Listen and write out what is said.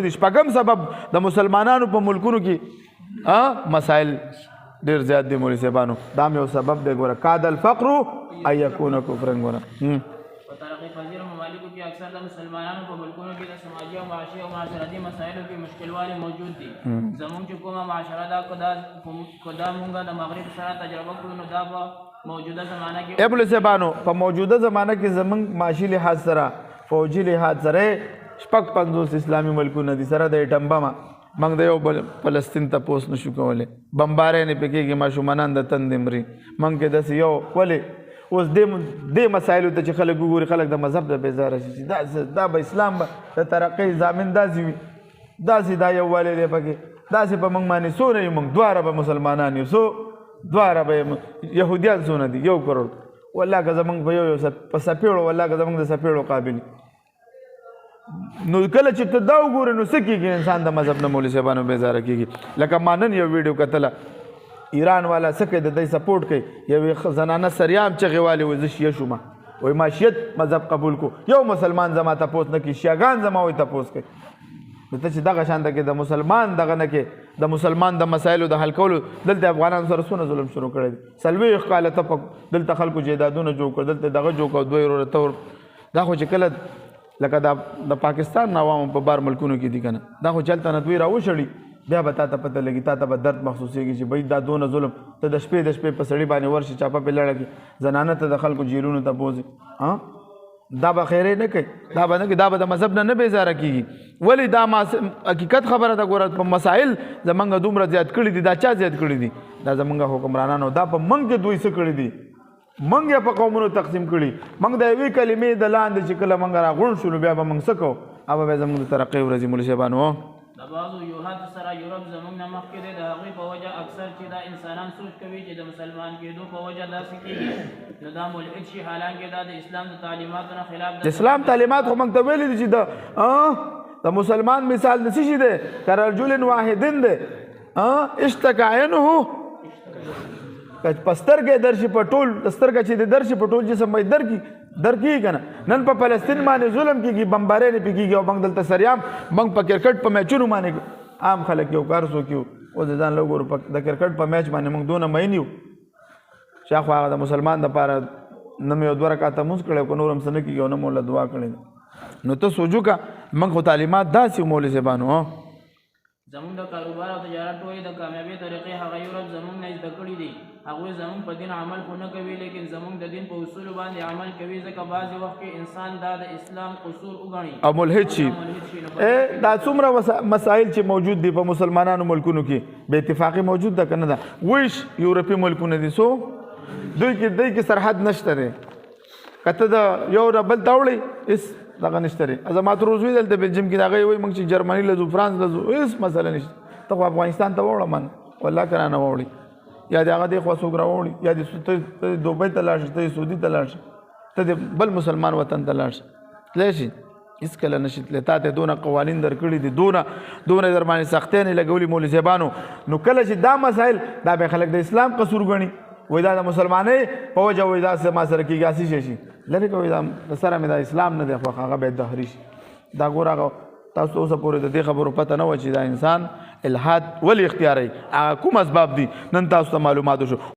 دي شپږم سبب د مسلمانانو په ملکونو کې مسائل ډېر زیات دي مولوي صاحبانو دا هم یو سبب دی ګوره کاد الفقر ان یکون کفرا ګوره په ترقي پذیر ممالکو کې اکثر د مسلمانانو په ملکونو کې د سماجي او معاشي او معاشرتي مسایلو کې مشکلوالی موجود دي زموږ چې کومه معاشره دا کدا مونږه د مغرب سره تجربه کړو نو دا په موجوده زمانه کې مولوي صاحبانو په موجوده زمانه کې زمونږ معاشي لحاظ سره فوجي لحاظ سره شپږ 50 اسلامي ملکونه دي سره د ټمبما موږ د یو بل فلسطین ته پوس نشو کولی بمبارۍ نه پکې کې ماشومانان د تندې مري موږ کې داسې یو ولې اوس دې مسایلو ته چې خلک وګوري خلک د مذهب د بیزاره شي دا به اسلام به د ترقۍ ضامن داسې وي داسې دا یووالی دی پکې داسې په موږ باندې څونه یو موږ دواړه به مسلمانان یو دواړه به یهودیان څونه دي 1 کروڑ والله که زموږ په یو په څپېړو والله که زموږ د څپېړو قابل نو کله چې ته دا وګورې نو څه کېږي انسان د مذهب نه مولوي صاحبانو بیزاره کېږي لکه ما نن یو ویډیو کتله ایران والا څه کوي د دوی سپورټ کوي یوې زنانه سریام چغې والې وایي زه شیعه شوم وایي ما شیعت مذهب قبول کو یو مسلمان زما تپوس نه کوي شیعهګان زما وایي تپوس کوي نو ته چې دغه شانته کې د مسلمان دغه نه کې د مسلمان د مسایلو د حل کولو دلته افغانانو سره څونه ظلم شروع کړی دی 40 کاله ته دلته خلکو جایدادونه جوړ کړل دلته دغه جوړ کړ دوی وروره تور دا خو چې کله لکه د پاکستان عوامو په بار ملکونو کې دي که نه دا خو چلته نه دوی راوشړي بیا به تا ته پته لګي تا ته به درد محسوسېږي چې بھائی دا دونه ظلم ته د شپې په سړي باندې ورشي چاپه پې لړه کړي زنانه ته د خلکو جیلونو ته بوځي دا به خیرې نه کوي دا به نه کوي دا به د مذهب نه بیزاره کېږي ولې دا حقیقت خبره ده ګوره په مسایل زمونږ دومره زیات کړي دي دا چا زیات کړي دي دا زمونږ حکمرانانو دا په موږ کې دوی څه کړي دي موږ یې په قومونو تقسیم کړي موږ د یوې کلمې د لاندې چې کله موږ راغونډ شولو بیا به موږ څه کوو هغه به زموږ د ترقۍ ورځي مولوي صاحبانو د بعضو یوهاتو سره یورپ زموږ نه مخکې دی د هغوی په وجه اکثر چې دا انسانان سوچ کوي چې د مسلمان کېدو په وجه داسې کېږي نو دا ملحد شي حالانکې دا د اسلام د تعلیماتو نه خلاف د اسلام تعلیمات خو موږ ته ویلي دي چې د مسلمان مثال د څه شي دی که رجل واحدن دی اشتکا عینه په سترګې درشي په ټول سترګه چې د درشي په ټول جسم باندې درکېږي که نه نن په فلسطین باندې ظلم کېږي بمبارۍ نه پې کېږي او موږ دلته سریام موږ په کرکټ په میچونو باندې عام خلک یو کار څوک یو اوس د ځان لږ ګورو د کرکټ په میچ باندې موږ دونه مین یو چې خو هغه د مسلمان دپاره نه مې یو 2 رکعته مونځ کړی که نور هم څه نه کېږي او نه مو له دعا کړې نو ته سوچ وکړه موږ خو تعلیمات داسې مولوي صاحبانو زموږ د کاروبار او تجارت ټولې د کامیابۍ طریقې هغه یورپ زموږ نه زده کړي دي هغوی زموږ په دین عمل خو نه کوي لیکن زموږ د دین په اصولو باندې عمل کوي ځکه بعضې وخت کې انسان دا د اسلام اصول وګڼي او ملحد شي دا څومره مسایل چې موجود دي په مسلمانانو ملکونو کې بې اتفاقي موجود ده که نه ده ویش یورپي ملکونه دي سو دوی کې سرحد نشته دی که ته د یو نه بل ته وړئ هېڅ دغه نشته دی زما تروز وي دلته بلجیم کې د هغوی وایي موږ چې جرمني له ځو فرانس له ځو هېڅ مسله نشته ته خو افغانستان ته وړه من والله که رانه وړي یا د هغه دې خوا څوک راوړي یا د دوبۍ ته لاړ شي ته د سعودي ته لاړ شي ته د بل مسلمان وطن ته لاړ شي تللی شي هېڅکله نه شي تللی تا ته دونه قوانین درکړي دي دونه در باندې سختۍ نه لګولي مولوي صاحبانو نو کله چې دا مسایل دا به خلک د اسلام قصور ګڼي وایي دا د مسلمانۍ په وجه وایي دا ما سره کېږي هسې شي لرې که وایي دا د سره مې دا اسلام نه دی خو هغه باید دهري شي دا ګوره هغه تاسو ته اوسه پورې د دې خبرو پته نه وه چې دا انسان الحاد ولې اختیاروي هغه کوم اسباب دي نن تاسو ته معلومات وشو